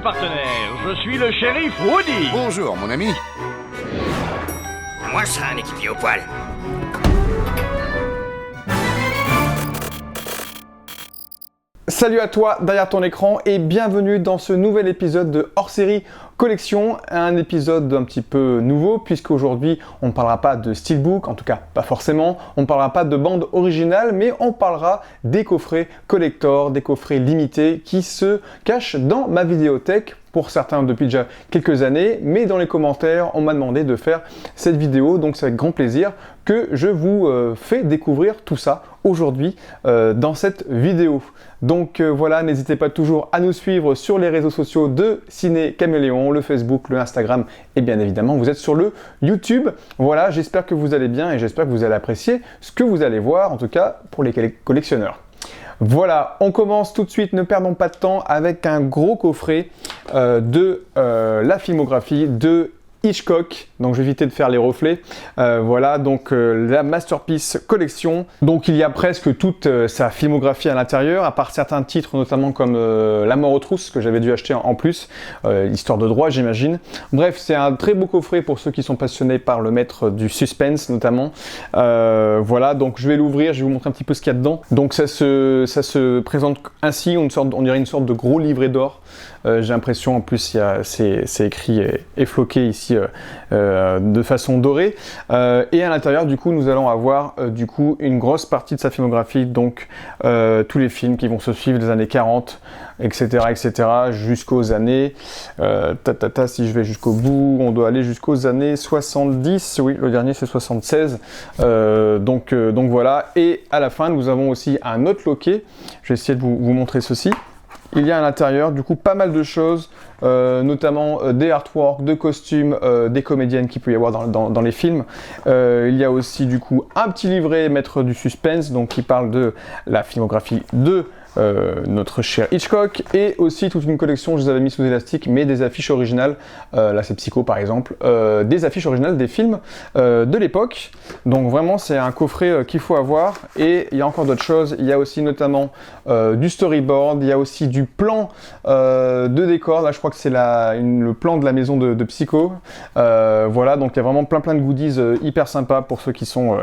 partenaire. Je suis le shérif Woody. Bonjour, mon ami. Moi, je serai un équipier au poil. Salut à toi derrière ton écran et bienvenue dans ce nouvel épisode de hors-série collection, un épisode un petit peu nouveau puisqu'aujourd'hui on ne parlera pas de steelbook, en tout cas pas forcément, on ne parlera pas de bande originale mais on parlera des coffrets collector, des coffrets limités qui se cachent dans ma vidéothèque. Pour certains depuis déjà quelques années, mais dans les commentaires, on m'a demandé de faire cette vidéo, donc c'est avec grand plaisir que je vous fais découvrir tout ça aujourd'hui dans cette vidéo. Donc voilà, n'hésitez pas toujours à nous suivre sur les réseaux sociaux de Ciné Caméléon, le Facebook, le Instagram et bien évidemment vous êtes sur le YouTube. Voilà, j'espère que vous allez bien et j'espère que vous allez apprécier ce que vous allez voir, en tout cas pour les collectionneurs. Voilà, on commence tout de suite, ne perdons pas de temps, avec un gros coffret de la filmographie de Hitchcock. Donc je vais éviter de faire les reflets. Voilà, donc la Masterpiece Collection. Donc il y a presque toute sa filmographie à l'intérieur, à part certains titres, notamment comme La mort aux trousses, que j'avais dû acheter en plus, histoire de droit j'imagine. Bref, c'est un très beau coffret pour ceux qui sont passionnés par le maître du suspense notamment. Voilà, donc je vais l'ouvrir, je vais vous montrer un petit peu ce qu'il y a dedans. Donc ça se présente ainsi, on dirait une sorte de gros livret d'or. J'ai l'impression, en plus, c'est écrit et floqué ici de façon dorée. Et à l'intérieur, du coup, nous allons avoir du coup une grosse partie de sa filmographie, donc tous les films qui vont se suivre des années 40, etc., jusqu'aux années... si je vais jusqu'au bout, on doit aller jusqu'aux années 70. Oui, le dernier, c'est 76. Donc voilà. Et à la fin, nous avons aussi un autre loquet. Je vais essayer de vous montrer ceci. Il y a à l'intérieur du coup pas mal de choses, notamment des artworks, de costumes, des comédiennes qu'il peut y avoir dans les films. Il y a aussi du coup un petit livret maître du suspense, donc qui parle de la filmographie de notre cher Hitchcock, et aussi toute une collection, je les avais mis sous élastique, mais des affiches originales, là c'est Psycho par exemple, des affiches originales des films de l'époque. Donc vraiment c'est un coffret qu'il faut avoir, et il y a encore d'autres choses, il y a aussi notamment du storyboard, il y a aussi du plan de décor, là je crois que c'est le plan de la maison de Psycho. Voilà, donc il y a vraiment plein de goodies hyper sympas pour ceux qui sont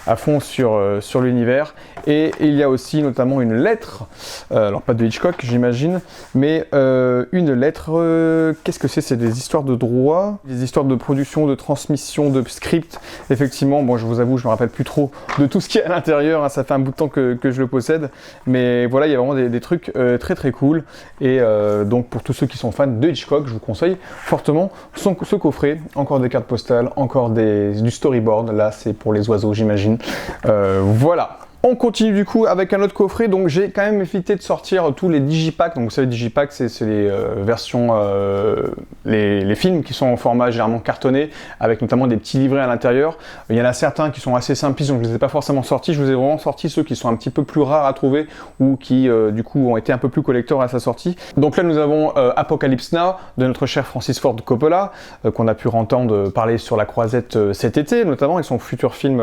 à fond sur l'univers, et il y a aussi notamment une lettre. Alors pas de Hitchcock j'imagine, mais une lettre, qu'est-ce que c'est? C'est des histoires de droit, des histoires de production, de transmission, de script. Effectivement, bon je vous avoue, je me rappelle plus trop de tout ce qui est à l'intérieur, hein, ça fait un bout de temps que je le possède, mais voilà, il y a vraiment des trucs très cool, et donc pour tous ceux qui sont fans de Hitchcock, je vous conseille fortement ce coffret. Encore des cartes postales, encore du storyboard, là c'est pour les oiseaux j'imagine. Voilà. On continue du coup avec un autre coffret, donc j'ai quand même évité de sortir tous les digipacks. Donc vous savez, digipack c'est les versions, les films qui sont en format généralement cartonné, avec notamment des petits livrets à l'intérieur. Il y en a certains qui sont assez simplistes, donc je ne les ai pas forcément sortis. Je vous ai vraiment sorti ceux qui sont un petit peu plus rares à trouver, ou qui du coup ont été un peu plus collector à sa sortie. Donc là nous avons Apocalypse Now de notre cher Francis Ford Coppola, qu'on a pu entendre parler sur La Croisette cet été, notamment, et son futur film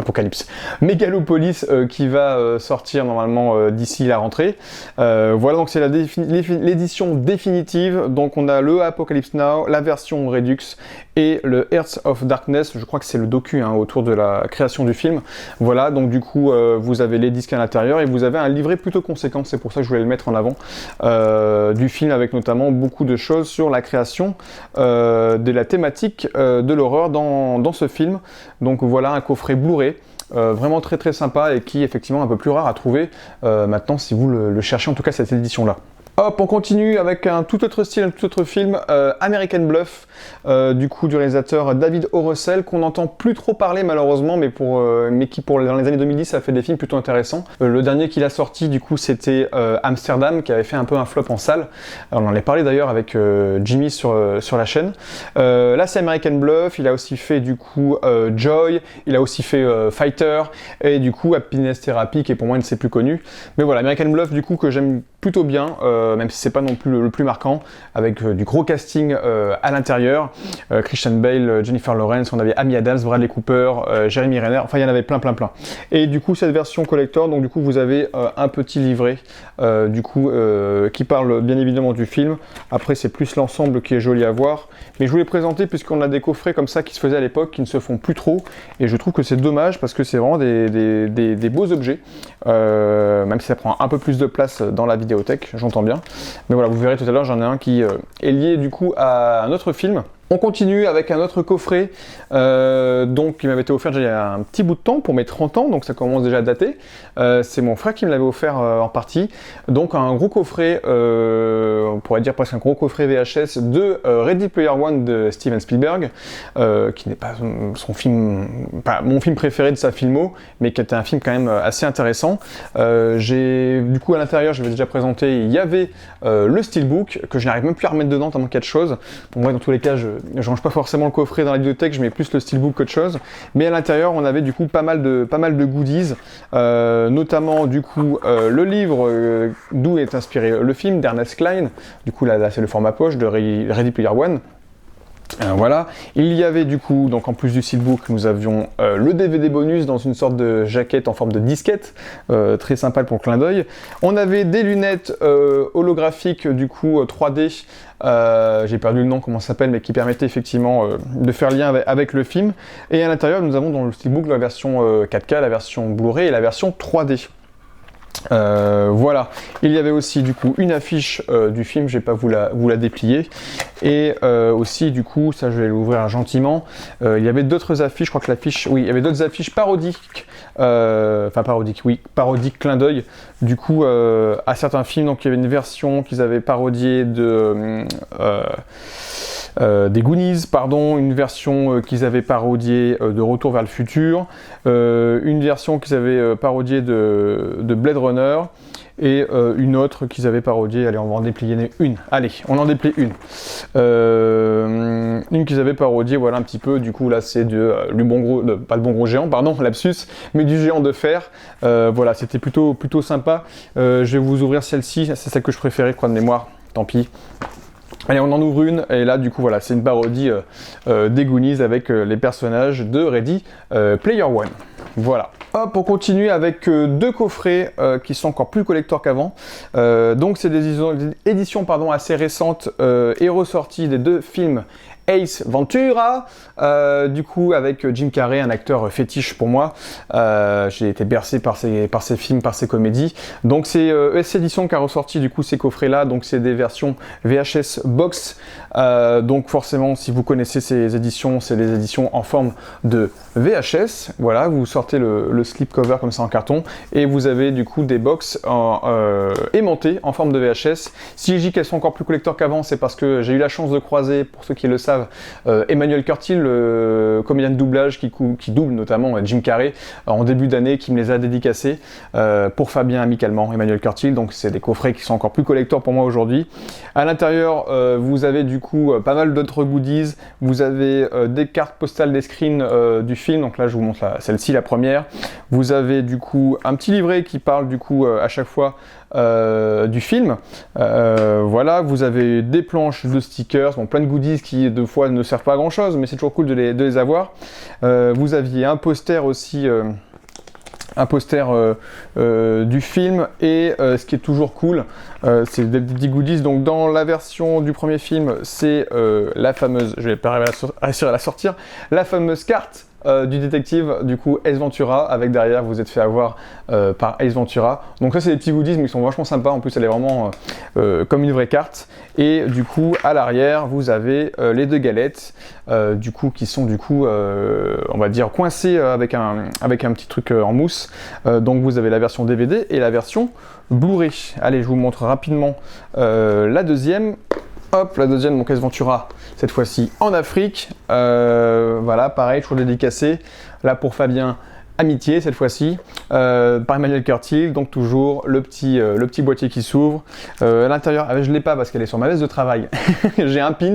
Apocalypse, Megalopolis, qui va sortir normalement d'ici la rentrée. Voilà, donc c'est l'édition définitive. Donc on a le Apocalypse Now, la version Redux et le Hearts of Darkness. Je crois que c'est le docu autour de la création du film. Voilà, donc du coup vous avez les disques à l'intérieur et vous avez un livret plutôt conséquent. C'est pour ça que je voulais le mettre en avant, du film, avec notamment beaucoup de choses sur la création de la thématique de l'horreur dans ce film. Donc voilà, un coffret Blu-ray. Vraiment très sympa, et qui est effectivement un peu plus rare à trouver maintenant si vous le cherchez, en tout cas cette édition là. Hop, on continue avec un tout autre style, un tout autre film, American Bluff, du coup du réalisateur David O. Russell, qu'on n'entend plus trop parler malheureusement, mais qui dans les années 2010 a fait des films plutôt intéressants. Le dernier qu'il a sorti du coup c'était Amsterdam, qui avait fait un peu un flop en salle. Alors, on en a parlé d'ailleurs avec Jimmy sur la chaîne. Là c'est American Bluff, il a aussi fait du coup Joy, il a aussi fait Fighter, et du coup Happiness Therapy, qui est pour moi une de ses plus connues. Mais voilà, American Bluff du coup que j'aime plutôt bien, même si c'est pas non plus le plus marquant, avec du gros casting à l'intérieur. Christian Bale, Jennifer Lawrence, on avait Amy Adams, Bradley Cooper, Jeremy Renner, enfin il y en avait plein. Et du coup cette version collector, donc du coup vous avez un petit livret qui parle bien évidemment du film. Après c'est plus l'ensemble qui est joli à voir, mais je voulais présenter puisqu'on a des coffrets comme ça qui se faisaient à l'époque, qui ne se font plus trop, et je trouve que c'est dommage parce que c'est vraiment des beaux objets, même si ça prend un peu plus de place dans la vidéothèque, j'entends bien. Mais voilà, vous verrez tout à l'heure, j'en ai un qui est lié du coup à un autre film. On continue avec un autre coffret qui m'avait été offert déjà il y a un petit bout de temps, pour mes 30 ans, donc ça commence déjà à dater. C'est mon frère qui me l'avait offert en partie. Donc un gros coffret, on pourrait dire presque un gros coffret VHS de Ready Player One de Steven Spielberg, qui n'est pas mon film préféré de sa filmo, mais qui était un film quand même assez intéressant. Du coup à l'intérieur, je l'avais déjà présenté, il y avait le steelbook, que je n'arrive même plus à remettre dedans tellement qu'il y a de choses. Pour moi, dans tous les cas, je range pas forcément le coffret dans la bibliothèque, je mets plus le steelbook qu'autre chose. Mais à l'intérieur, on avait du coup pas mal de goodies, notamment du coup le livre d'où est inspiré le film d'Ernest Cline. Du coup là c'est le format poche de Ready Player One. Voilà, il y avait du coup, donc en plus du steelbook, nous avions le DVD bonus dans une sorte de jaquette en forme de disquette, très sympa pour le clin d'œil. On avait des lunettes holographiques du coup 3D, j'ai perdu le nom, comment ça s'appelle, mais qui permettaient effectivement de faire lien avec le film. Et à l'intérieur, nous avons dans le steelbook la version 4K, la version Blu-ray et la version 3D. Voilà, il y avait aussi du coup une affiche du film, je vais pas vous la déplier, et aussi du coup, ça je vais l'ouvrir gentiment, il y avait d'autres affiches, je crois que il y avait d'autres affiches parodiques, parodiques clin d'œil, du coup à certains films. Donc il y avait une version qu'ils avaient parodiée des Goonies, une version qu'ils avaient parodiée de Retour vers le futur, une version qu'ils avaient parodiée de Blade Runner, et une autre qu'ils avaient parodiée. Allez, on va en déplier une. Allez, on en déplie une. Une qu'ils avaient parodiée, voilà un petit peu. Du coup, là, c'est pas le bon gros géant, pardon, lapsus, mais du géant de fer. Voilà, c'était plutôt sympa. Je vais vous ouvrir celle-ci, c'est celle que je préférais, je crois, de mémoire. Tant pis. Allez, on en ouvre une, et là, du coup, voilà, c'est une parodie des Goonies avec les personnages de Ready Player One. Voilà. Hop, on continue avec deux coffrets qui sont encore plus collector qu'avant. Donc, c'est des éditions assez récentes et ressorties des deux films Ace Ventura, du coup avec Jim Carrey, un acteur fétiche pour moi. J'ai été bercé par ses films, par ses comédies. Donc c'est ES Edition qui a ressorti du coup ces coffrets-là. Donc c'est des versions VHS box. Donc forcément, si vous connaissez ces éditions, c'est des éditions en forme de VHS. Voilà, vous sortez le slip cover comme ça en carton, et vous avez du coup des box aimantées en forme de VHS. Si je dis qu'elles sont encore plus collector qu'avant, c'est parce que j'ai eu la chance de croiser, pour ceux qui le savent, Emmanuel Curtil, le comédien de doublage qui double notamment Jim Carrey, en début d'année, qui me les a dédicacés pour Fabien amicalement, Emmanuel Curtil. Donc c'est des coffrets qui sont encore plus collector pour moi aujourd'hui. À l'intérieur, vous avez du coup pas mal d'autres goodies. Vous avez des cartes postales, des screens du film. Donc là je vous montre celle-ci, la première. Vous avez du coup un petit livret qui parle du coup à chaque fois du film. Voilà, vous avez des planches de stickers, bon, plein de goodies qui deux fois ne servent pas à grand chose, mais c'est toujours cool de les avoir. Vous aviez un poster aussi, du film, et ce qui est toujours cool, c'est des petits goodies. Donc dans la version du premier film, c'est la fameuse, je vais pas réussir à la sortir, la fameuse carte du détective, du coup Ace Ventura, avec derrière vous êtes fait avoir par Ace Ventura. Donc ça c'est des petits goodies, mais ils sont vachement sympas. En plus elle est vraiment comme une vraie carte. Et du coup à l'arrière vous avez les deux galettes du coup qui sont du coup on va dire coincées avec un petit truc en mousse. Donc vous avez la version DVD et la version Blu-ray. Allez, je vous montre rapidement la deuxième. Hop, la deuxième, donc Ace Ventura, cette fois-ci en Afrique. Voilà, pareil, toujours dédicacé. Là pour Fabien Amitié cette fois-ci, par Emmanuel Curtil, donc toujours le petit boîtier qui s'ouvre. À l'intérieur, je ne l'ai pas parce qu'elle est sur ma veste de travail, j'ai un pins,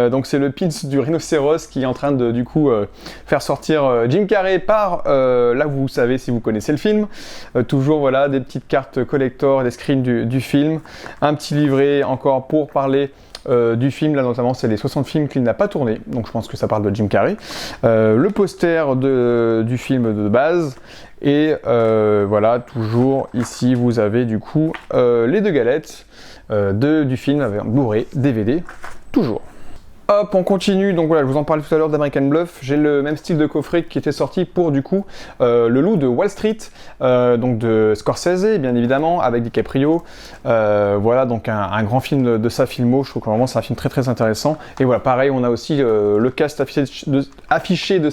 donc c'est le pins du rhinocéros qui est en train de du coup faire sortir Jim Carrey par, là vous savez si vous connaissez le film, toujours voilà des petites cartes collector, des screens du film, un petit livret encore pour parler du film, là notamment c'est les 60 films qu'il n'a pas tourné, donc je pense que ça parle de Jim Carrey, le poster du film de base, et voilà, toujours ici vous avez du coup les deux galettes du film avec un Blu-ray, DVD, toujours. Hop, on continue, donc voilà, je vous en parlais tout à l'heure d'American Bluff, j'ai le même style de coffret qui était sorti pour du coup Le Loup de Wall Street, donc de Scorsese bien évidemment, avec DiCaprio, voilà, donc un grand film de sa filmo, je trouve que vraiment c'est un film très très intéressant, et voilà, pareil, on a aussi le cast affiché de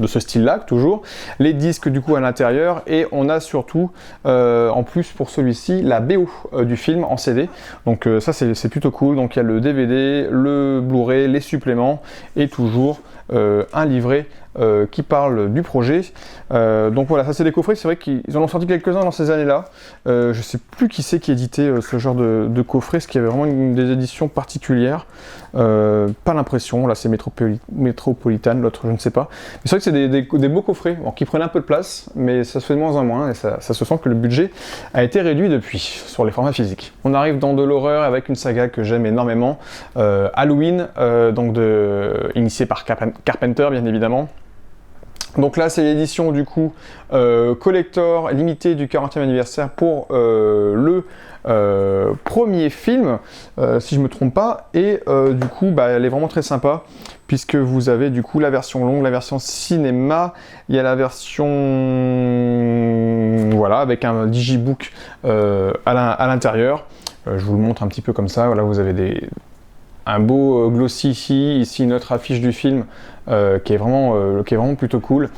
ce style-là, toujours, les disques du coup à l'intérieur, et on a surtout, en plus pour celui-ci, la BO du film en CD, donc ça c'est plutôt cool, donc il y a le DVD, le Blu-ray, les suppléments, et toujours un livret qui parle du projet. Donc voilà, ça c'est des coffrets, c'est vrai qu'ils en ont sorti quelques-uns dans ces années-là. Je sais plus qui c'est qui éditait ce genre de coffret, parce qu'il y avait vraiment des éditions particulières. Pas l'impression, là c'est Metropolitan, l'autre je ne sais pas. Mais c'est vrai que c'est des beaux coffrets, bon, qui prennent un peu de place, mais ça se fait de moins en moins, et ça se sent que le budget a été réduit depuis, sur les formats physiques. On arrive dans de l'horreur avec une saga que j'aime énormément, Halloween, donc initiée par Carpenter bien évidemment. Donc là c'est l'édition du coup collector limitée du 40e anniversaire pour le premier film, si je me trompe pas, et du coup bah, elle est vraiment très sympa, puisque vous avez du coup la version longue, la version cinéma, il y a la version voilà avec un digibook à l'intérieur, je vous le montre un petit peu comme ça, voilà vous avez un beau glossy ici une autre affiche du film qui est vraiment plutôt cool.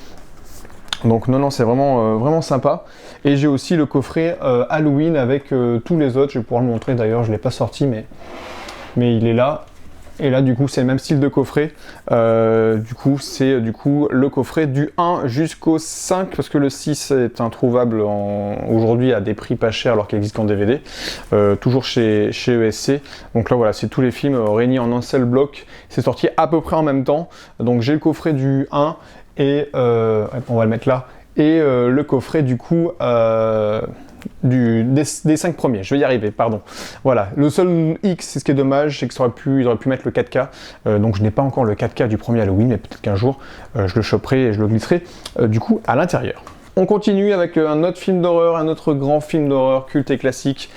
Donc non, c'est vraiment sympa. Et j'ai aussi le coffret Halloween avec tous les autres, je vais pouvoir le montrer d'ailleurs, je ne l'ai pas sorti mais il est là. Et là du coup c'est le même style de coffret, du coup c'est le coffret du 1 jusqu'au 5, parce que le 6 est introuvable aujourd'hui à des prix pas chers alors qu'il existe qu'en DVD, toujours chez ESC. Donc là voilà, c'est tous les films réunis en un seul bloc, c'est sorti à peu près en même temps. Donc j'ai le coffret du 1 et on va le mettre là, et le coffret du coup des 5 premiers, je vais y arriver, pardon. Voilà, le seul X, c'est ce qui est dommage, c'est qu'ils auraient pu mettre le 4K, donc je n'ai pas encore le 4K du premier Halloween, mais peut-être qu'un jour je le choperai et je le glisserai du coup à l'intérieur. On continue avec un autre film d'horreur, un autre grand film d'horreur culte et classique.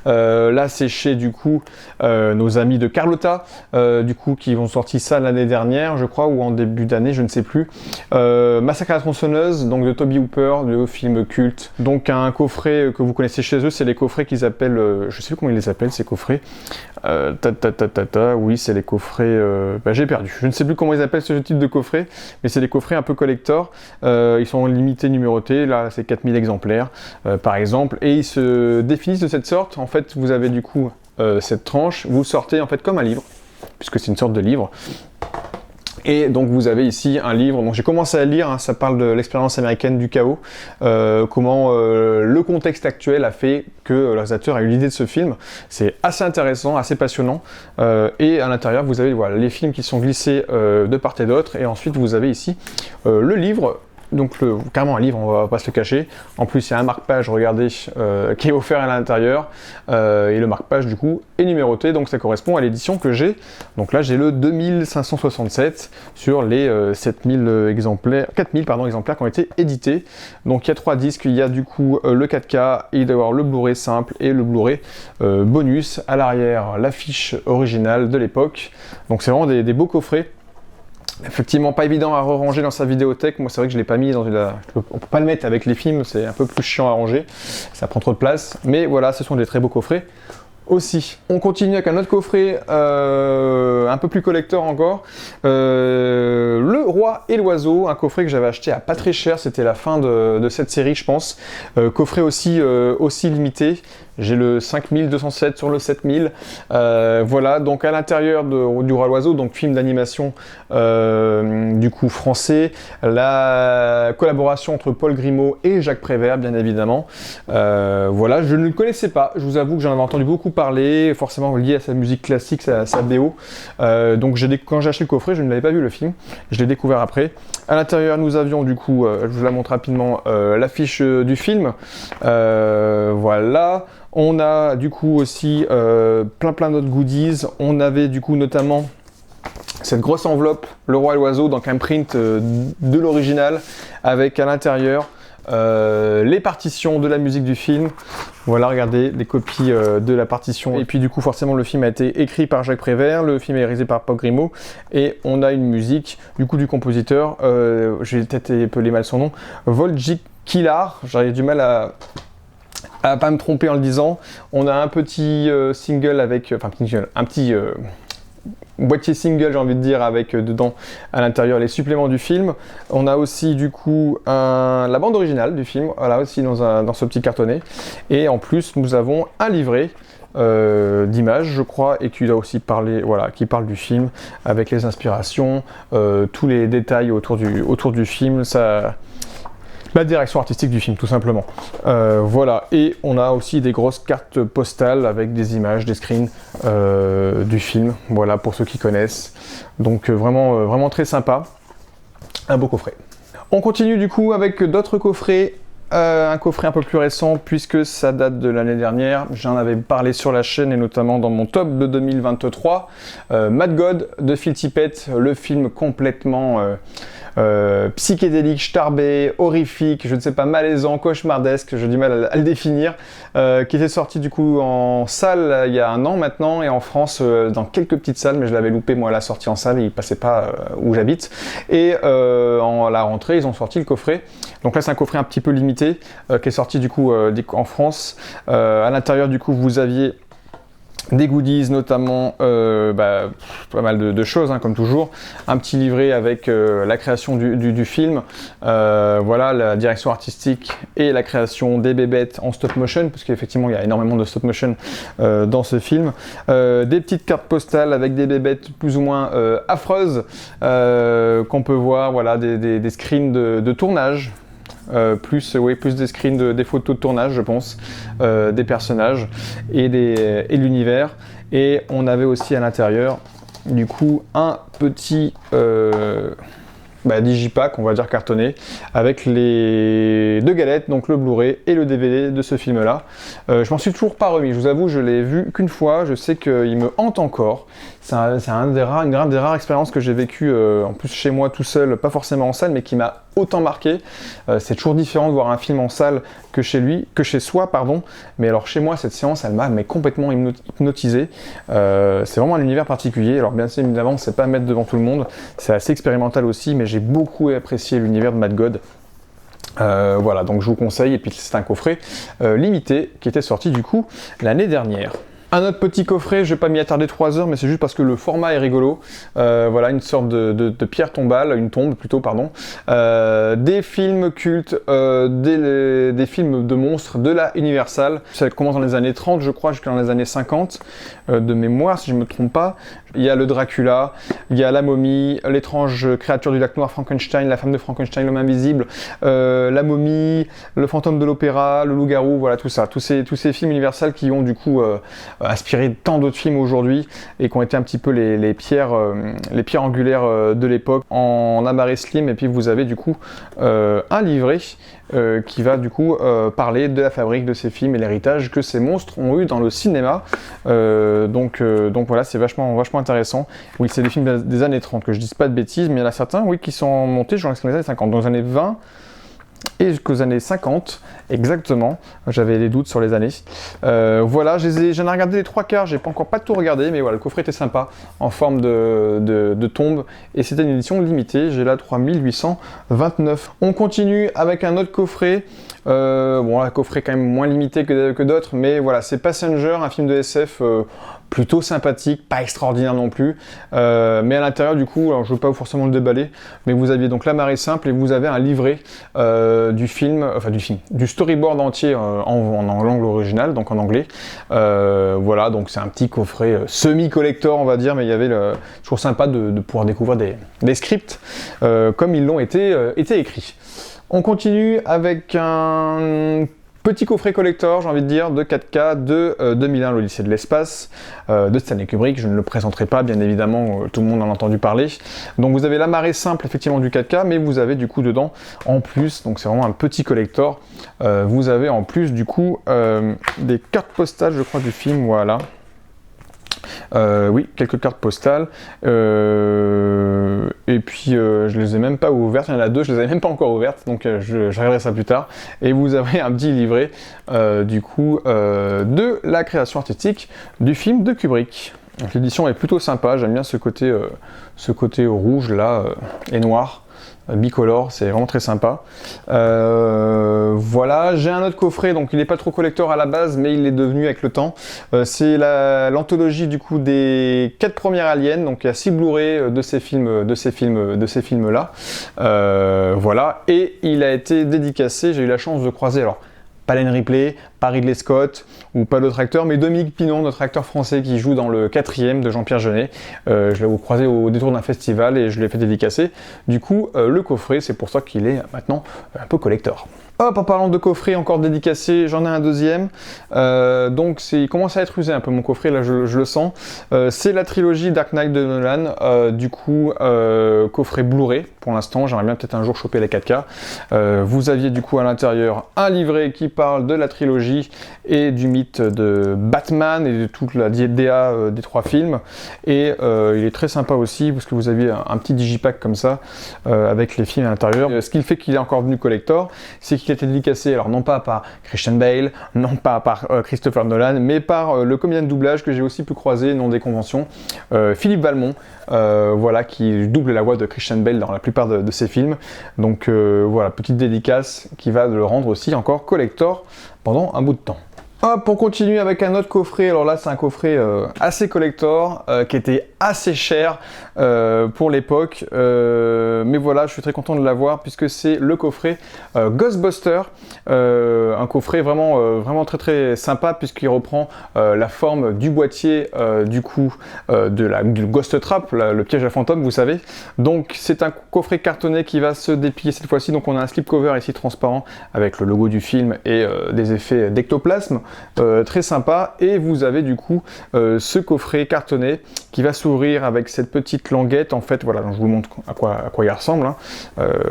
Là c'est chez du coup nos amis de Carlotta, du coup qui ont sorti ça l'année dernière je crois, ou en début d'année, je ne sais plus. Massacre à la tronçonneuse, donc de Tobe Hooper, le film culte. Donc un coffret que vous connaissez chez eux, c'est les coffrets qu'ils appellent, je sais plus comment ils les appellent ces coffrets. Oui c'est les coffrets, j'ai perdu. Je ne sais plus comment ils appellent ce type de coffret, mais c'est des coffrets un peu collector. Ils sont limités, numérotés. Là c'est 4000 exemplaires par exemple, et ils se définissent de cette sorte. En fait vous avez du coup cette tranche, vous sortez en fait comme un livre, puisque c'est une sorte de livre, et donc vous avez ici un livre, donc j'ai commencé à lire, hein, ça parle de l'expérience américaine du chaos, comment le contexte actuel a fait que le réalisateur a eu l'idée de ce film. C'est assez intéressant, assez passionnant, et à l'intérieur vous avez voilà, les films qui sont glissés de part et d'autre, et ensuite vous avez ici le livre. Donc carrément un livre, on va pas se le cacher. En plus il y a un marque-page, regardez, qui est offert à l'intérieur, et le marque-page du coup est numéroté, donc ça correspond à l'édition que j'ai. Donc là j'ai le 2567 sur les 4000 exemplaires, 4000 exemplaires qui ont été édités. Donc il y a 3 disques, il y a du coup le 4K, il doit y avoir le Blu-ray simple et le Blu-ray bonus. À l'arrière l'affiche originale de l'époque. Donc c'est vraiment des beaux coffrets. Effectivement pas évident à ranger dans sa vidéothèque, moi c'est vrai que je l'ai pas mis dans on peut pas le mettre avec les films, c'est un peu plus chiant à ranger, ça prend trop de place, mais voilà, ce sont des très beaux coffrets aussi. On continue avec un autre coffret un peu plus collector encore. Le Roi et l'Oiseau, un coffret que j'avais acheté à pas très cher, c'était la fin de cette série je pense. Coffret aussi limité. J'ai le 5207 sur le 7000. Voilà, donc à l'intérieur du Roi et l'Oiseau, donc film d'animation du coup français, la collaboration entre Paul Grimaud et Jacques Prévert bien évidemment. Voilà, je ne le connaissais pas, je vous avoue que j'en avais entendu beaucoup parler, forcément lié à sa musique classique, sa BO. Donc quand j'ai acheté le coffret, je ne l'avais pas vu le film, je l'ai découvert après. À l'intérieur, nous avions du coup, je vous la montre rapidement, l'affiche du film. Voilà. On a du coup aussi plein d'autres goodies. On avait du coup notamment cette grosse enveloppe, Le Roi et l'Oiseau, donc un print de l'original, avec à l'intérieur les partitions de la musique du film. Voilà, regardez, les copies de la partition. Et puis du coup, forcément, le film a été écrit par Jacques Prévert, le film est réalisé par Paul Grimaud, et on a une musique du coup du compositeur, j'ai peut-être appelé mal son nom, Wojciech Kilar, j'avais du mal à pas me tromper en le disant. On a un petit single avec, un petit boîtier single j'ai envie de dire avec dedans à l'intérieur les suppléments du film. On a aussi du coup la bande originale du film, voilà aussi dans ce petit cartonnet. Et en plus nous avons un livret d'images je crois et qui doit aussi parler, voilà, qui parle du film avec les inspirations, tous les détails autour du film, la direction artistique du film tout simplement. Voilà, et on a aussi des grosses cartes postales avec des images, des screens du film, voilà pour ceux qui connaissent. Donc vraiment très sympa, un beau coffret. On continue du coup avec d'autres coffrets. Un coffret un peu plus récent puisque ça date de l'année dernière, j'en avais parlé sur la chaîne et notamment dans mon top de 2023. Mad God de Phil Tippett, le film complètement psychédélique, starbé, horrifique, je ne sais pas, malaisant, cauchemardesque, j'ai du mal à le définir, qui était sorti du coup en salle il y a un an maintenant et en France dans quelques petites salles, mais je l'avais loupé moi à la sortie en salle, il passait pas où j'habite. Et à la rentrée ils ont sorti le coffret, donc là c'est un coffret un petit peu limité qui est sorti du coup en France. À l'intérieur du coup vous aviez des goodies notamment, pas mal de choses hein, comme toujours, un petit livret avec la création du film, voilà la direction artistique et la création des bébêtes en stop motion, parce qu'effectivement il y a énormément de stop motion dans ce film, des petites cartes postales avec des bébêtes plus ou moins affreuses qu'on peut voir, voilà des screens de tournage. Plus des screens des photos de tournage je pense, des personnages et l'univers. Et on avait aussi à l'intérieur du coup un petit digipack, on va dire cartonné, avec les deux galettes, donc le Blu-ray et le DVD de ce film là. Je m'en suis toujours pas remis, je vous avoue, je l'ai vu qu'une fois, je sais qu'il me hante encore. C'est une des rares expériences que j'ai vécues en plus chez moi tout seul, pas forcément en salle, mais qui m'a autant marqué. C'est toujours différent de voir un film en salle que chez soi, pardon. Mais alors chez moi, cette séance, elle m'a complètement hypnotisé. C'est vraiment un univers particulier. Alors bien évidemment, c'est pas à mettre devant tout le monde. C'est assez expérimental aussi, mais j'ai beaucoup apprécié l'univers de Mad God. Voilà, donc je vous conseille. Et puis c'est un coffret limité qui était sorti du coup l'année dernière. Un autre petit coffret, je vais pas m'y attarder 3 heures, mais c'est juste parce que le format est rigolo. Voilà, une sorte de pierre tombale, une tombe plutôt, pardon. Des films cultes, des films de monstres de la Universal. Ça commence dans les années 30, je crois, jusqu'à dans les années 50, de mémoire, si je me trompe pas. Il y a le Dracula, il y a la momie, l'étrange créature du lac noir, Frankenstein, la femme de Frankenstein, l'homme invisible, la momie, le fantôme de l'opéra, le loup-garou, voilà tout ça. Tous ces films Universal qui ont du coup inspiré tant d'autres films aujourd'hui et qui ont été un petit peu les pierres angulaires de l'époque en amarré slim. Et puis vous avez du coup un livret qui va du coup parler de la fabrique de ces films et l'héritage que ces monstres ont eu dans le cinéma. Donc voilà, c'est vachement intéressant. Oui, c'est des films des années 30, que je dise pas de bêtises, mais il y en a certains oui, qui sont montés dans les années 50, dans les années 20 et jusqu'aux années 50 exactement. J'avais des doutes sur les années. Voilà, j'en ai regardé les 3/4, j'ai pas encore tout regardé, mais voilà, le coffret était sympa en forme de tombe et c'était une édition limitée. J'ai là 3829. On continue avec un autre coffret Bon, un coffret quand même moins limité que d'autres, mais voilà, c'est Passenger, un film de SF plutôt sympathique, pas extraordinaire non plus, mais à l'intérieur du coup, alors je ne veux pas forcément le déballer, mais vous aviez donc la marée simple et vous avez un livret du storyboard entier en langue originale, donc en anglais. Voilà, donc c'est un petit coffret semi-collector on va dire, mais il y avait toujours sympa de pouvoir découvrir des scripts comme ils l'ont été écrits. On continue avec un petit coffret collector, j'ai envie de dire, de 4K de 2001, l'Odyssée de l'espace, de Stanley Kubrick. Je ne le présenterai pas, bien évidemment, tout le monde en a entendu parler. Donc vous avez la marée simple, effectivement, du 4K, mais vous avez du coup dedans, en plus, donc c'est vraiment un petit collector, vous avez en plus du coup des cartes postales, je crois, du film, voilà. Oui, quelques cartes postales. Et puis, je les ai même pas ouvertes. Il y en a deux, je les ai même pas encore ouvertes. Donc, je regarderai ça plus tard. Et vous avez un petit livret, du coup, de la création artistique du film de Kubrick. L'édition est plutôt sympa. J'aime bien ce côté rouge là et noir. Bicolore, c'est vraiment très sympa. Voilà, j'ai un autre coffret, donc il n'est pas trop collector à la base, mais il est devenu avec le temps. C'est l'anthologie du coup des 4 premières Aliens, donc il y a 6 Blu-ray de ces films-là. Voilà, et il a été dédicacé, j'ai eu la chance de croiser, alors pas Len Ripley, pas Ridley Scott ou pas d'autres acteurs, mais Dominique Pinon, notre acteur français qui joue dans le 4e de Jean-Pierre Jeunet. Je l'ai croisé au détour d'un festival et je l'ai fait dédicacer. Du coup, le coffret, c'est pour ça qu'il est maintenant un peu collector. Hop, en parlant de coffret encore dédicacé, j'en ai un deuxième. Donc il commence à être usé un peu mon coffret, là je le sens. C'est la trilogie Dark Knight de Nolan, du coup coffret Blu-ray pour l'instant, j'aimerais bien peut-être un jour choper les 4K. Vous aviez du coup à l'intérieur un livret qui parle de la trilogie et du mythe de Batman et de toute la DA des 3 films. Et il est très sympa aussi parce que vous aviez un petit digipack comme ça avec les films à l'intérieur. Ce qui fait qu'il est encore venu collector, c'est qu'il a été dédicacé, alors non pas par Christian Bale, non pas par Christopher Nolan, mais par le comédien de doublage que j'ai aussi pu croiser, non des conventions, Philippe Valmont, voilà, qui double la voix de Christian Bale dans la plupart de ses films. Donc voilà, petite dédicace qui va le rendre aussi encore collector pendant un bout de temps. Hop, on continue avec un autre coffret. Alors là, c'est un coffret assez collector, qui était assez cher pour l'époque. Mais voilà, je suis très content de l'avoir puisque c'est le coffret Ghostbuster. Un coffret vraiment très très sympa puisqu'il reprend la forme du boîtier du coup du Ghost Trap, le piège à fantôme, vous savez. Donc c'est un coffret cartonné qui va se déplier cette fois-ci. Donc on a un slipcover ici transparent avec le logo du film et des effets d'ectoplasme. Très sympa, et vous avez du coup ce coffret cartonné qui va s'ouvrir avec cette petite languette. En fait, voilà, je vous montre à quoi il ressemble. Hein.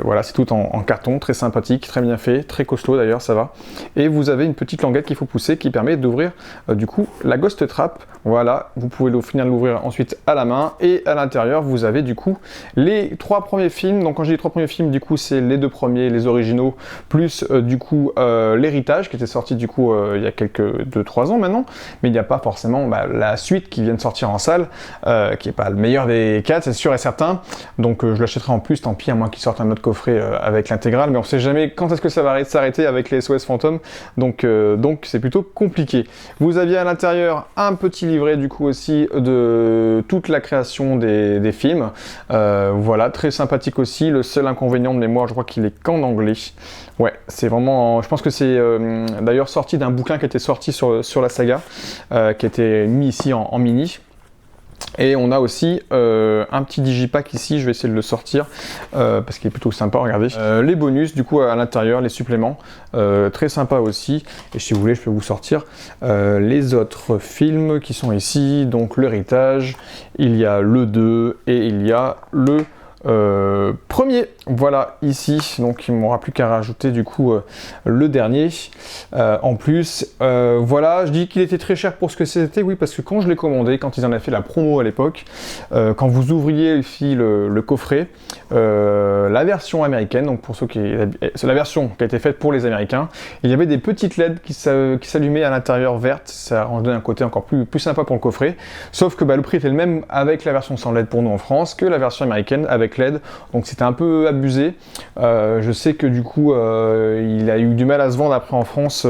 Voilà, c'est tout en carton, très sympathique, très bien fait, très costaud d'ailleurs, ça va. Et vous avez une petite languette qu'il faut pousser qui permet d'ouvrir du coup la Ghost Trap. Voilà, vous pouvez finir de l'ouvrir ensuite à la main, et à l'intérieur vous avez du coup les 3 premiers films. Donc quand je dis les 3 premiers films, du coup c'est les 2 premiers, les originaux, plus du coup l'héritage qui était sorti du coup il y a quelques 2-3 ans maintenant, mais il n'y a pas forcément la suite qui vient de sortir en salle, qui n'est pas le meilleur des 4, c'est sûr et certain. Donc je l'achèterai en plus, tant pis, à moins qu'il sorte un autre coffret avec l'intégrale, mais on ne sait jamais quand est-ce que ça va s'arrêter avec les SOS Fantômes, donc c'est plutôt compliqué. Vous aviez à l'intérieur un petit livret du coup aussi de toute la création des films, voilà, très sympathique aussi. Le seul inconvénient de mémoire, je crois qu'il est qu'en anglais. Ouais, c'est vraiment, je pense que c'est d'ailleurs sorti d'un bouquin qui était sorti sur la saga, qui était mis ici en mini. Et on a aussi un petit digipack ici, je vais essayer de le sortir parce qu'il est plutôt sympa, regardez. Les bonus du coup à l'intérieur, les suppléments, très sympa aussi. Et si vous voulez, je peux vous sortir les autres films qui sont ici. Donc l'héritage, il y a le 2 et il y a le premier, voilà, ici. Donc il ne m'aura plus qu'à rajouter du coup le dernier en plus. Voilà, je dis qu'il était très cher pour ce que c'était, oui, parce que quand je l'ai commandé, quand ils en avaient fait la promo à l'époque, quand vous ouvriez ici le coffret, la version américaine, donc pour ceux c'est la version qui a été faite pour les Américains, il y avait des petites LED qui s'allumaient à l'intérieur vertes, ça rendait un côté encore plus sympa pour le coffret, sauf que le prix était le même avec la version sans LED pour nous en France que la version américaine avec avec LED, donc c'était un peu abusé. Je sais que du coup il a eu du mal à se vendre après en France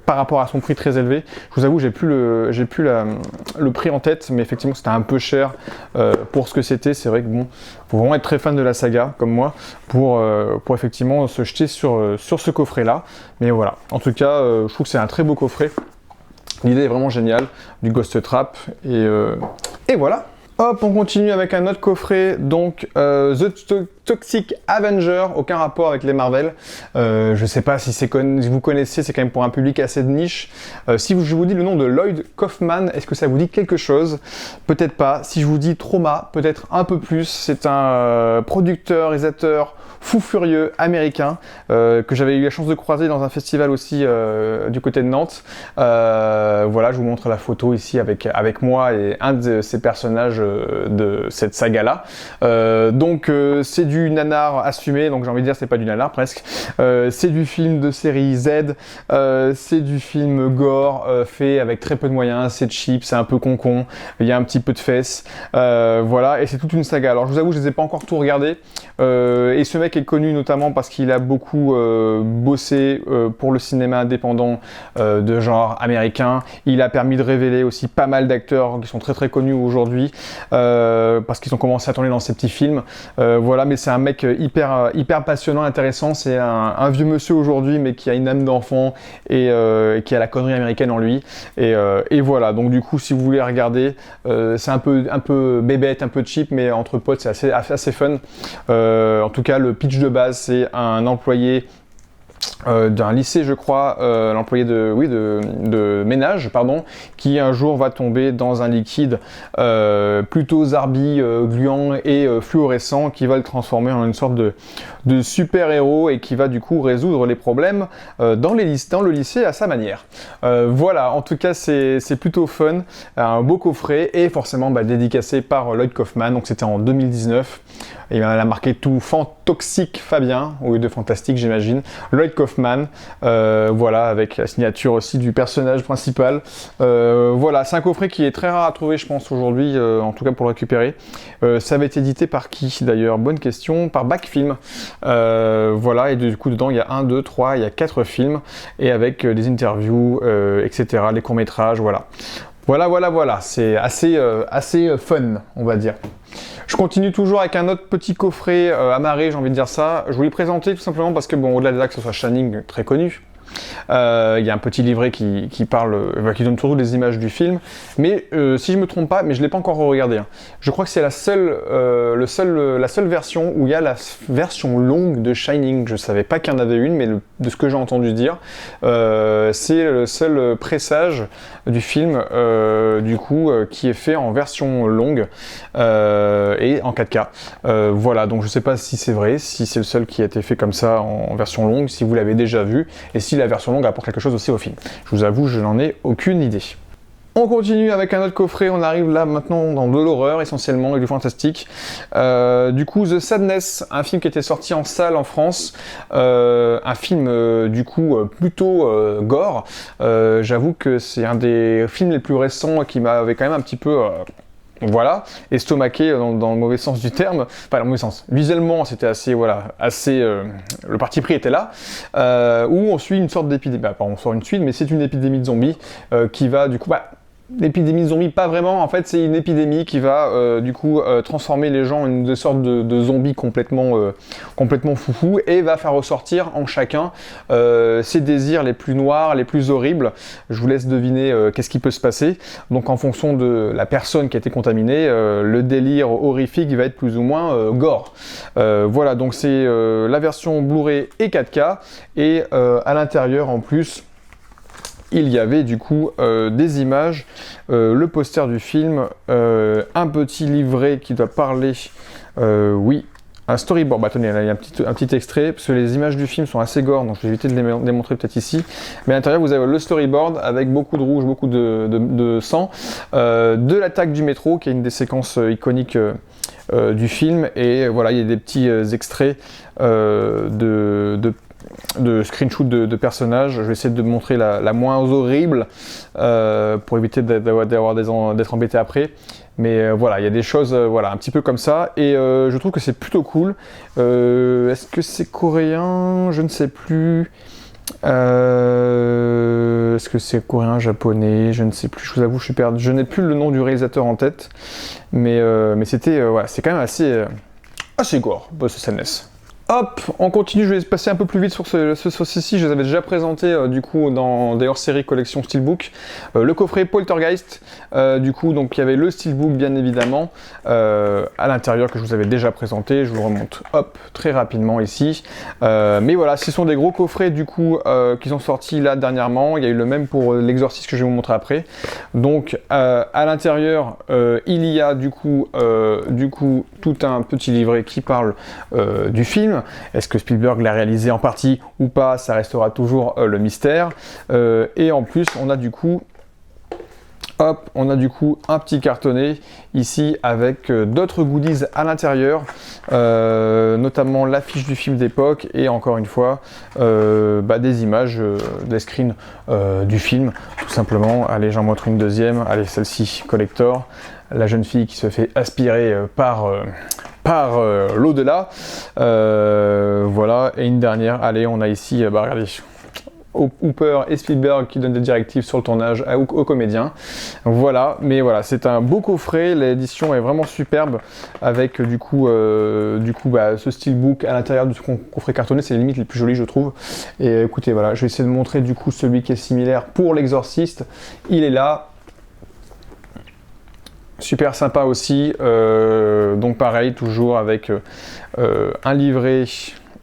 par rapport à son prix très élevé. Je vous avoue, j'ai plus le prix en tête, mais effectivement c'était un peu cher pour ce que c'était. C'est vrai que bon, faut vraiment être très fan de la saga comme moi pour effectivement se jeter sur ce coffret là. Mais voilà, en tout cas je trouve que c'est un très beau coffret. L'idée est vraiment géniale, du Ghost Trap et voilà. Hop, on continue avec un autre coffret, donc The Toxic Avenger, aucun rapport avec les Marvel. Je sais pas si vous connaissez, c'est quand même pour un public assez de niche. Si je vous dis le nom de Lloyd Kaufman, est-ce que ça vous dit quelque chose? Peut-être pas. Si je vous dis Trauma, peut-être un peu plus. C'est un producteur, réalisateur fou furieux américain que j'avais eu la chance de croiser dans un festival aussi du côté de Nantes. Voilà, je vous montre la photo ici avec moi et un de ces personnages de cette saga là. Donc c'est du nanar assumé, donc j'ai envie de dire c'est pas du nanar presque. C'est du film de série Z, c'est du film gore fait avec très peu de moyens, c'est cheap, c'est un peu con, il y a un petit peu de fesses, voilà, et c'est toute une saga. Alors je vous avoue, je les ai pas encore tout regardés, et ce mec est connu notamment parce qu'il a beaucoup bossé pour le cinéma indépendant de genre américain. Il a permis de révéler aussi pas mal d'acteurs qui sont très très connus aujourd'hui parce qu'ils ont commencé à tourner dans ces petits films. Voilà, mais c'est un mec hyper passionnant, intéressant. C'est un vieux monsieur aujourd'hui, mais qui a une âme d'enfant et qui a la connerie américaine en lui. Et voilà, donc du coup, si vous voulez regarder, c'est un peu bébête, un peu cheap, mais entre potes, c'est assez fun. En tout cas, le pitch de base, c'est un employé d'un lycée, je crois, l'employé de ménage, pardon, qui un jour va tomber dans un liquide plutôt zarbi, gluant et fluorescent, qui va le transformer en une sorte de super-héros et qui va du coup résoudre les problèmes dans le lycée à sa manière. Voilà, en tout cas c'est plutôt fun, un beau coffret et forcément dédicacé par Lloyd Kaufman, donc c'était en 2019. Et il a marqué tout Fantoxique Fabien, au lieu de fantastique j'imagine, Lloyd Kaufman, voilà, avec la signature aussi du personnage principal. Voilà, c'est un coffret qui est très rare à trouver je pense aujourd'hui, en tout cas pour le récupérer. Ça avait été édité par qui d'ailleurs? Bonne question, par Backfilm. Voilà, et du coup dedans il y a 1, 2, 3, il y a 4 films, et avec des interviews, etc., les courts-métrages, voilà. Voilà, c'est assez fun, on va dire. Je continue toujours avec un autre petit coffret amarré, j'ai envie de dire ça. Je voulais le présenter tout simplement parce que, bon, au-delà de là que ce soit Shining, très connu, il y a un petit livret qui donne surtout des images du film. Mais si je me trompe pas, mais je l'ai pas encore regardé. Hein. Je crois que c'est la seule version où il y a la version longue de Shining. Je savais pas qu'il y en avait une, mais de ce que j'ai entendu dire, c'est le seul pressage du film, du coup, qui est fait en version longue et en 4K. Voilà, donc je sais pas si c'est vrai, si c'est le seul qui a été fait comme ça en version longue, si vous l'avez déjà vu, et si la version longue apporte quelque chose aussi au film. Je vous avoue, je n'en ai aucune idée. On continue avec un autre coffret, on arrive là maintenant dans de l'horreur essentiellement et du fantastique. Du coup, The Sadness, un film qui était sorti en salle en France, un film du coup plutôt gore. J'avoue que c'est un des films les plus récents qui m'avait quand même un petit peu... voilà, estomaqué dans le mauvais sens du terme, enfin dans le mauvais sens. Visuellement, c'était assez, le parti pris était là, où on suit une sorte d'épidémie, on sort une suite, mais c'est une épidémie de zombies qui va du coup, l'épidémie de zombies, pas vraiment, en fait c'est une épidémie qui va du coup transformer les gens en une sorte de zombies complètement foufou et va faire ressortir en chacun ses désirs les plus noirs, les plus horribles. Je vous laisse deviner qu'est-ce qui peut se passer. Donc en fonction de la personne qui a été contaminée, le délire horrifique va être plus ou moins gore. Voilà, donc c'est la version Blu-ray et 4K et à l'intérieur en plus il y avait du coup des images, le poster du film, un petit livret qui doit parler, oui, un storyboard. Attendez, là il y a un petit extrait, parce que les images du film sont assez gore, donc je vais éviter de les démontrer peut-être ici. Mais à l'intérieur, vous avez le storyboard avec beaucoup de rouge, beaucoup de sang, de l'attaque du métro, qui est une des séquences iconiques du film. Et voilà, il y a des petits extraits de screenshots de personnages. Je vais essayer de montrer la moins horrible pour éviter d'être embêté après. Mais voilà, il y a des choses voilà, un petit peu comme ça, et je trouve que c'est plutôt cool. Est-ce que c'est coréen? Je ne sais plus. Est-ce que c'est coréen, japonais? Je ne sais plus, je vous avoue, je suis perdu. Je n'ai plus le nom du réalisateur en tête, mais c'était, voilà, c'est quand même assez gore, ce SNS. Hop, on continue, je vais passer un peu plus vite sur ceci, je les avais déjà présentés du coup dans des hors-série collection Steelbook. Le coffret Poltergeist, du coup donc il y avait le Steelbook bien évidemment à l'intérieur que je vous avais déjà présenté, je vous le remonte hop très rapidement ici. Mais voilà, ce sont des gros coffrets du coup qui sont sortis là dernièrement, il y a eu le même pour l'exorciste que je vais vous montrer après. Donc à l'intérieur il y a du coup tout un petit livret qui parle du film. Est-ce que Spielberg l'a réalisé en partie ou pas? Ça restera toujours le mystère. Et en plus, on a du coup un petit cartonnet ici avec d'autres goodies à l'intérieur, notamment l'affiche du film d'époque et encore une fois des images, des screens du film, tout simplement. Allez, j'en montre une deuxième. Allez, celle-ci, collector. La jeune fille qui se fait aspirer par l'au-delà. Voilà, et une dernière. Allez, on a ici, regardez, Hooper et Spielberg qui donnent des directives sur le tournage aux comédiens. Voilà, mais voilà, c'est un beau coffret, l'édition est vraiment superbe avec ce steelbook à l'intérieur du coffret cartonné, c'est limite les plus jolis je trouve. Et écoutez, voilà, je vais essayer de montrer du coup celui qui est similaire pour l'exorciste. Il est là. Super sympa aussi, donc pareil, toujours avec un livret.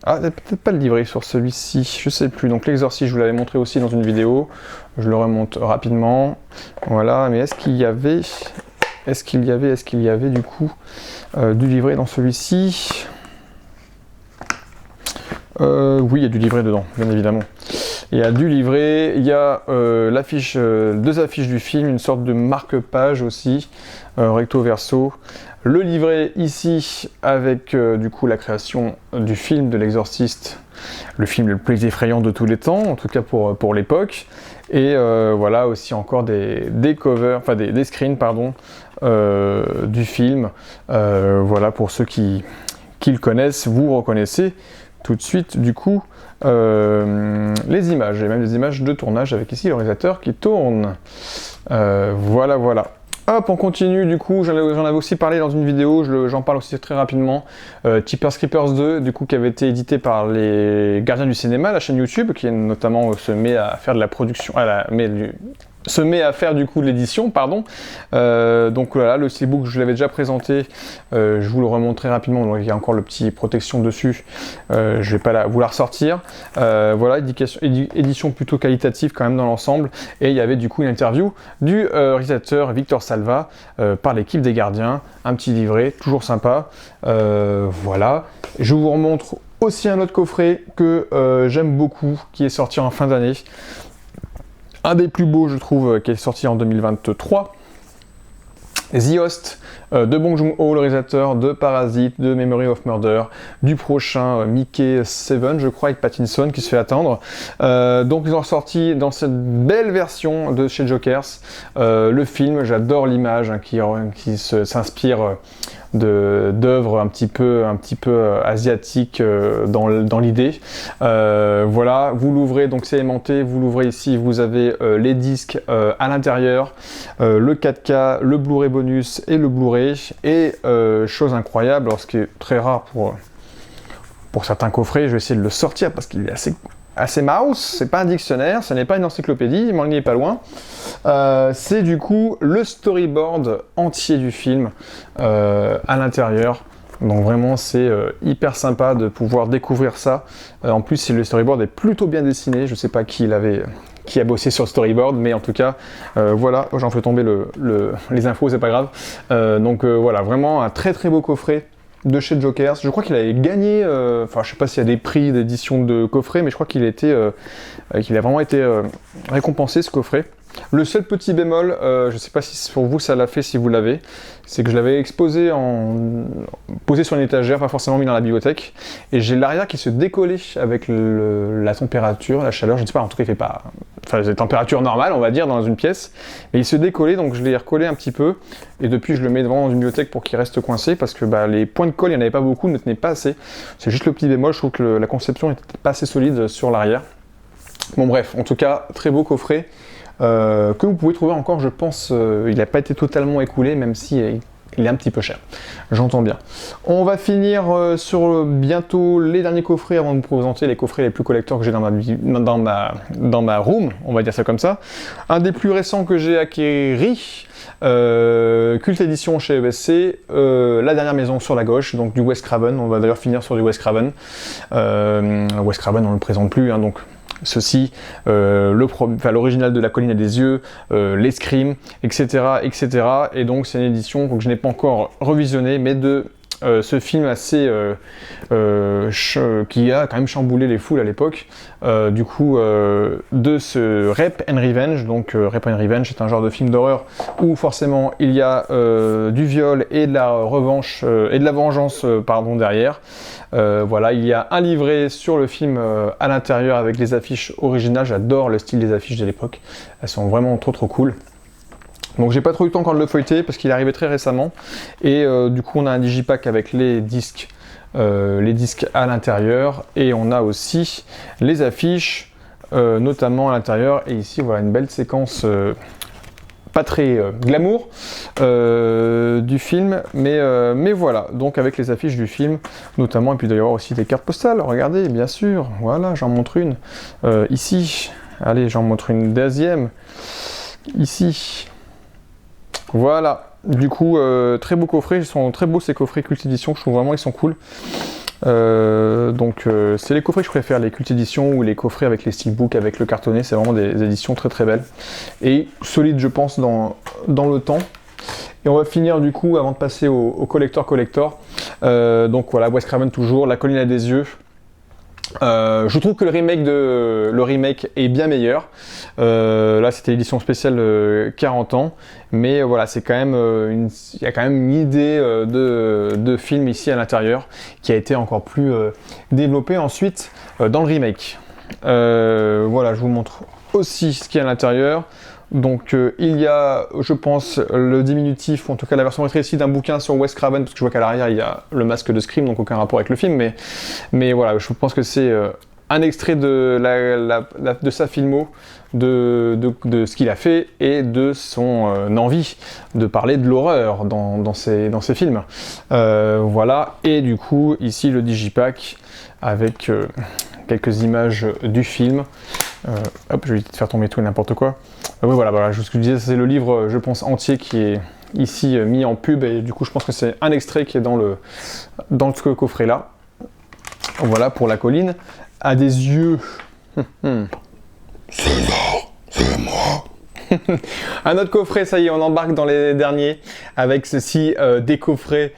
Ah, peut-être pas le livret sur celui-ci, je sais plus. Donc l'exorciste, je vous l'avais montré aussi dans une vidéo. Je le remonte rapidement. Voilà, mais est-ce qu'il y avait du coup du livret dans celui-ci? Oui, il y a du livret dedans, bien évidemment. Il y a du livret, il y a l'affiche, deux affiches du film, une sorte de marque-page aussi, recto verso. Le livret ici avec du coup la création du film de l'exorciste, le film le plus effrayant de tous les temps, en tout cas pour l'époque. Et voilà aussi encore des covers, enfin des screens pardon, du film. Voilà pour ceux qui le connaissent, vous reconnaissez tout de suite du coup les images, et même des images de tournage avec ici le réalisateur qui tourne. Voilà. Hop, on continue du coup, j'en avais aussi parlé dans une vidéo, j'en parle aussi très rapidement. Jeepers Creepers 2, du coup, qui avait été édité par les Gardiens du Cinéma, la chaîne YouTube, qui notamment se met à faire de la production, se met à faire du coup de l'édition, pardon. Donc voilà, le steelbook, je l'avais déjà présenté, je vous le remonte très rapidement, donc il y a encore le petit protection dessus, je vais pas vous la ressortir. Voilà, édition plutôt qualitative quand même dans l'ensemble, et il y avait du coup une interview du réalisateur Victor Salva par l'équipe des Gardiens, un petit livret, toujours sympa. Voilà, je vous remontre aussi un autre coffret que j'aime beaucoup, qui est sorti en fin d'année. Un des plus beaux, je trouve, qui est sorti en 2023. The Host de Bong Joon-ho, le réalisateur de Parasite, de Memory of Murder, du prochain Mickey 7, je crois, avec Pattinson, qui se fait attendre. Donc ils ont sorti dans cette belle version de chez Jokers le film. J'adore l'image hein, qui s'inspire d'œuvres un petit peu asiatiques dans l'idée. Voilà, vous l'ouvrez, donc c'est aimanté, vous l'ouvrez ici, vous avez les disques à l'intérieur, le 4K, le Blu-ray bonus et le Blu-ray. Et chose incroyable, alors ce qui est très rare pour certains coffrets, je vais essayer de le sortir parce qu'il est assez mouse, c'est pas un dictionnaire, ce n'est pas une encyclopédie, mais on n'y est pas loin. C'est du coup le storyboard entier du film à l'intérieur. Donc vraiment c'est hyper sympa de pouvoir découvrir ça. En plus le storyboard est plutôt bien dessiné, je sais pas qui a bossé sur le storyboard, mais en tout cas voilà, j'en fais tomber les infos, c'est pas grave. Donc voilà, vraiment un très très beau coffret de chez Jokers. Je crois qu'il avait gagné, enfin je sais pas s'il y a des prix d'édition de coffret, mais je crois qu'il a vraiment été récompensé ce coffret. Le seul petit bémol, je sais pas si pour vous ça l'a fait, si vous l'avez, c'est que je l'avais posé sur une étagère, pas forcément mis dans la bibliothèque, et j'ai l'arrière qui se décollait avec la température, la chaleur, je ne sais pas, en tout cas il fait pas des températures normales, on va dire, dans une pièce. Et il se décollait, donc je l'ai recollé un petit peu. Et depuis, je le mets devant dans une bibliothèque pour qu'il reste coincé, parce que les points de colle, il n'y en avait pas beaucoup, ne tenaient pas assez. C'est juste le petit bémol, je trouve que la conception n'était pas assez solide sur l'arrière. Bon bref, en tout cas, très beau coffret. Que vous pouvez trouver encore, je pense, il n'a pas été totalement écoulé, même si il est un petit peu cher. J'entends bien. On va finir sur bientôt les derniers coffrets avant de vous présenter les coffrets les plus collecteurs que j'ai dans ma room, on va dire ça comme ça. Un des plus récents que j'ai acquéri, Culte Édition chez ESC, La Dernière Maison sur la gauche, donc du Wes Craven. On va d'ailleurs finir sur du Wes Craven. Wes Craven, on ne le présente plus, hein, donc ceci, l'original de La Colline à des yeux, les Scream, etc., etc. Et donc c'est une édition que je n'ai pas encore revisionnée, mais de ce film assez qui a quand même chamboulé les foules à l'époque, de ce Rape and Revenge. Donc Rape and Revenge, c'est un genre de film d'horreur où forcément il y a du viol et de la revanche et de la vengeance derrière. Voilà, il y a un livret sur le film à l'intérieur avec les affiches originales. J'adore le style des affiches de l'époque, elles sont vraiment trop cool. Donc j'ai pas trop eu le temps encore de le feuilleter parce qu'il est arrivé très récemment. Et du coup on a un digipack avec les disques à l'intérieur. Et on a aussi les affiches, notamment à l'intérieur. Et ici voilà une belle séquence pas très glamour du film. Mais voilà, donc avec les affiches du film notamment. Et puis d'ailleurs aussi des cartes postales, regardez bien sûr. Voilà, j'en montre une ici. Allez, j'en montre une deuxième ici. Voilà, du coup, très beau coffret, ils sont très beaux ces coffrets Culte Édition, je trouve vraiment ils sont cool. C'est les coffrets que je préfère, les Culte Édition ou les coffrets avec les steelbooks, avec le cartonné, c'est vraiment des éditions très belles. Et solides je pense dans le temps. Et on va finir du coup, avant de passer au collector. Donc voilà, Wes Craven toujours, La Colline à des yeux. Je trouve que le remake est bien meilleur. Là c'était l'édition spéciale 40 ans, mais voilà, c'est quand même il y a quand même une idée de film ici à l'intérieur qui a été encore plus développée ensuite dans le remake. Voilà, je vous montre aussi ce qu'il y a à l'intérieur. Donc il y a, je pense, le diminutif, ou en tout cas la version rétrécie d'un bouquin sur Wes Craven, parce que je vois qu'à l'arrière il y a le masque de Scream, donc aucun rapport avec le film, mais voilà, je pense que c'est un extrait de sa filmo, de ce qu'il a fait et de son envie de parler de l'horreur dans ses films. Voilà, et du coup ici le digipack avec quelques images du film. Hop, je vais éviter de faire tomber tout et n'importe quoi. Oui, voilà, ce que je disais, c'est le livre, je pense, entier qui est ici mis en pub, et du coup, je pense que c'est un extrait qui est dans ce coffret-là. Voilà, pour La Colline à des yeux. C'est là, c'est moi. Un autre coffret, ça y est, on embarque dans les derniers avec ceci, des coffrets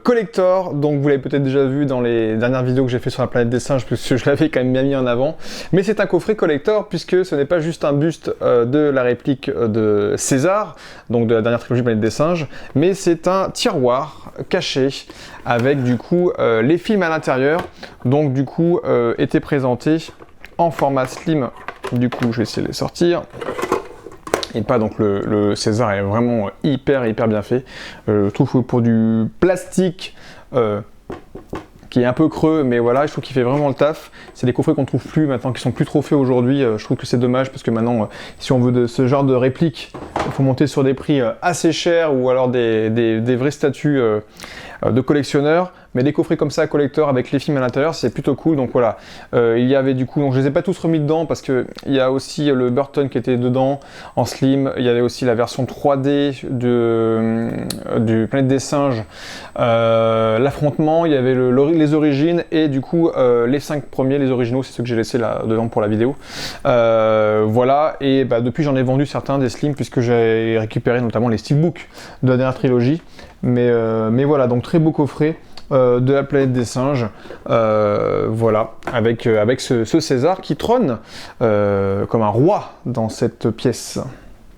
collector. Donc vous l'avez peut-être déjà vu dans les dernières vidéos que j'ai fait sur la planète des singes, puisque je l'avais quand même bien mis en avant. Mais c'est un coffret collector puisque ce n'est pas juste un buste de la réplique de César, donc de la dernière trilogie planète des singes, mais c'est un tiroir caché avec du coup les films à l'intérieur. Donc du coup étaient présentés en format slim. Du coup je vais essayer de les sortir. Et pas, donc le César est vraiment hyper bien fait. Je trouve que pour du plastique qui est un peu creux, mais voilà, je trouve qu'il fait vraiment le taf. C'est des coffrets qu'on trouve plus maintenant, qui sont plus trop faits aujourd'hui. Je trouve que c'est dommage parce que maintenant, si on veut de ce genre de réplique, il faut monter sur des prix assez chers ou alors des vrais statuts de collectionneurs. Mais des coffrets comme ça, collector, avec les films à l'intérieur, c'est plutôt cool. Donc voilà, il y avait du coup, donc je les ai pas tous remis dedans parce que il y a aussi le Burton qui était dedans en slim. Il y avait aussi la version 3D du Planète des Singes, l'affrontement. Il y avait les origines et du coup les 5 premiers, les originaux, c'est ceux que j'ai laissé là dedans pour la vidéo. Voilà, et bah, depuis j'en ai vendu certains des slims puisque j'ai récupéré notamment les steelbooks de la dernière trilogie. Mais voilà, donc très beau coffret. De la planète des singes, voilà, avec ce César qui trône comme un roi dans cette pièce.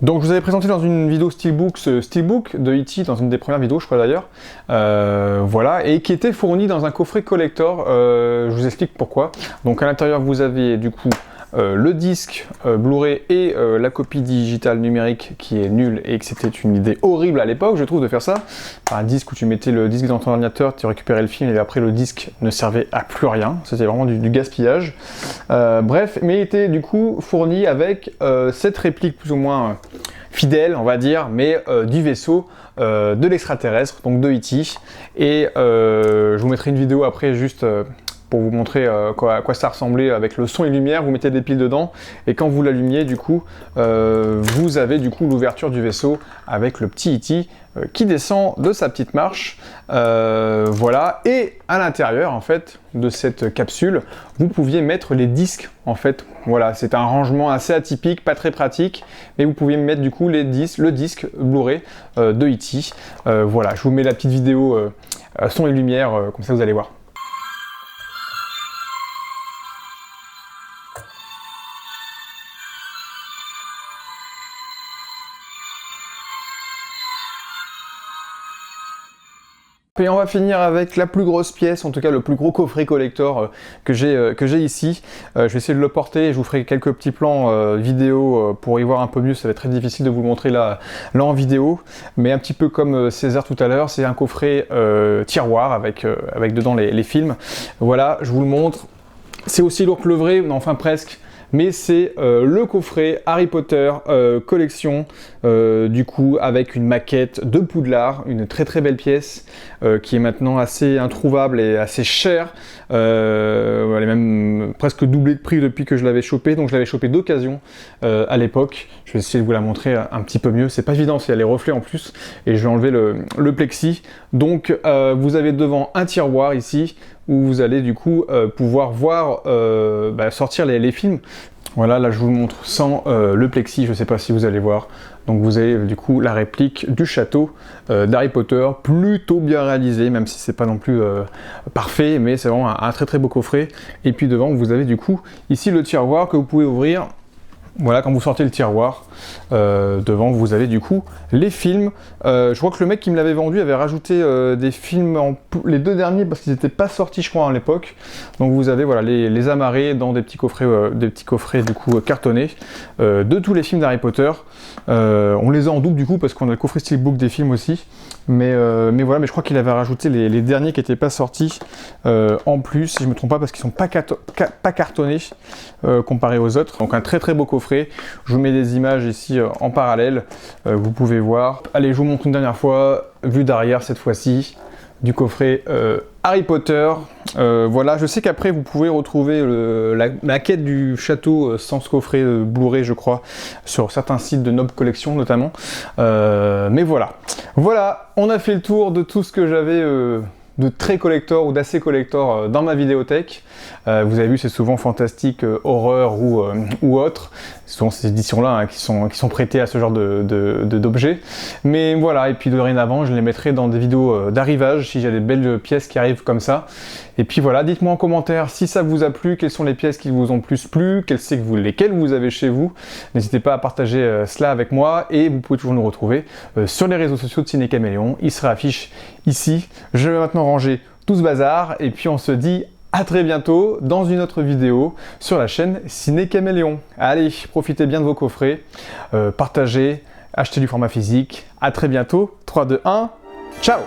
Donc je vous avais présenté dans une vidéo Steelbook ce Steelbook de E.T. dans une des premières vidéos, je crois d'ailleurs, voilà, et qui était fourni dans un coffret collector. Je vous explique pourquoi. Donc à l'intérieur vous avez du coup le disque Blu-ray et la copie digitale numérique qui est nulle et que c'était une idée horrible à l'époque, je trouve, de faire ça. Un disque où tu mettais le disque dans ton ordinateur, tu récupérais le film et après le disque ne servait à plus rien. C'était vraiment du gaspillage. Bref, mais il était du coup fourni avec cette réplique plus ou moins fidèle, on va dire, mais du vaisseau de l'extraterrestre, donc de E.T. Et je vous mettrai une vidéo après juste pour vous montrer à quoi ça ressemblait avec le son et lumière. Vous mettez des piles dedans et quand vous l'allumiez, du coup, vous avez du coup l'ouverture du vaisseau avec le petit E.T. Qui descend de sa petite marche. Voilà. Et à l'intérieur, en fait, de cette capsule, vous pouviez mettre les disques, en fait. Voilà, c'est un rangement assez atypique, pas très pratique, mais vous pouviez mettre du coup le disque Blu-ray de E.T. Voilà, je vous mets la petite vidéo son et lumière, comme ça vous allez voir. Et on va finir avec la plus grosse pièce, en tout cas le plus gros coffret collector que j'ai ici. Je vais essayer de le porter et je vous ferai quelques petits plans vidéo pour y voir un peu mieux. Ça va être très difficile de vous le montrer là en vidéo, mais un petit peu comme César tout à l'heure, c'est un coffret tiroir avec dedans les films. Voilà, je vous le montre. C'est aussi lourd que le vrai, enfin presque. Mais c'est le coffret Harry Potter collection, du coup avec une maquette de Poudlard, une très très belle pièce qui est maintenant assez introuvable et assez chère. Elle est même presque doublée de prix depuis que je l'avais chopée, donc je l'avais chopée d'occasion à l'époque. Je vais essayer de vous la montrer un petit peu mieux, c'est pas évident, il y a les reflets en plus, et je vais enlever le plexi. Donc vous avez devant un tiroir ici, où vous allez du coup pouvoir voir sortir les films. Voilà, là je vous montre sans le plexi, je ne sais pas si vous allez voir. Donc vous avez du coup la réplique du château d'Harry Potter, plutôt bien réalisé, même si c'est pas non plus parfait, mais c'est vraiment un très très beau coffret. Et puis devant vous avez du coup ici le tiroir que vous pouvez ouvrir. Voilà, quand vous sortez le tiroir, devant vous avez du coup les films. Je crois que le mec qui me l'avait vendu avait rajouté des films, les deux derniers, parce qu'ils n'étaient pas sortis je crois à l'époque. Donc vous avez voilà, les amarrés dans des petits coffrets du coup cartonnés de tous les films d'Harry Potter. On les a en double du coup parce qu'on a le coffret steelbook des films aussi. Mais voilà, mais je crois qu'il avait rajouté les derniers qui n'étaient pas sortis en plus, si je ne me trompe pas, parce qu'ils ne sont pas cartonnés comparés aux autres. Donc un très très beau coffret. Je vous mets des images ici en parallèle, vous pouvez voir. Allez, je vous montre une dernière fois, vue d'arrière cette fois-ci, du coffret Harry Potter. Voilà, je sais qu'après vous pouvez retrouver la maquette du château sans ce coffret Blu-ray, je crois, sur certains sites de Nob Collection notamment. Mais voilà. Voilà, on a fait le tour de tout ce que j'avais de très collector ou d'assez collector dans ma vidéothèque. Vous avez vu, c'est souvent fantastique, horreur ou autre. C'est souvent ces éditions-là qui sont prêtées à ce genre d'objets. Mais voilà, et puis dorénavant, je les mettrai dans des vidéos d'arrivage si j'ai des belles pièces qui arrivent comme ça. Et puis voilà, dites-moi en commentaire si ça vous a plu, quelles sont les pièces qui vous ont plus plu, lesquelles vous avez chez vous. N'hésitez pas à partager cela avec moi et vous pouvez toujours nous retrouver sur les réseaux sociaux de Ciné Caméléon. Il sera affiché ici. Je vais maintenant ranger tout ce bazar et puis on se dit à très bientôt dans une autre vidéo sur la chaîne Ciné Caméléon. Allez, profitez bien de vos coffrets, partagez, achetez du format physique. À très bientôt. 3, 2, 1, ciao!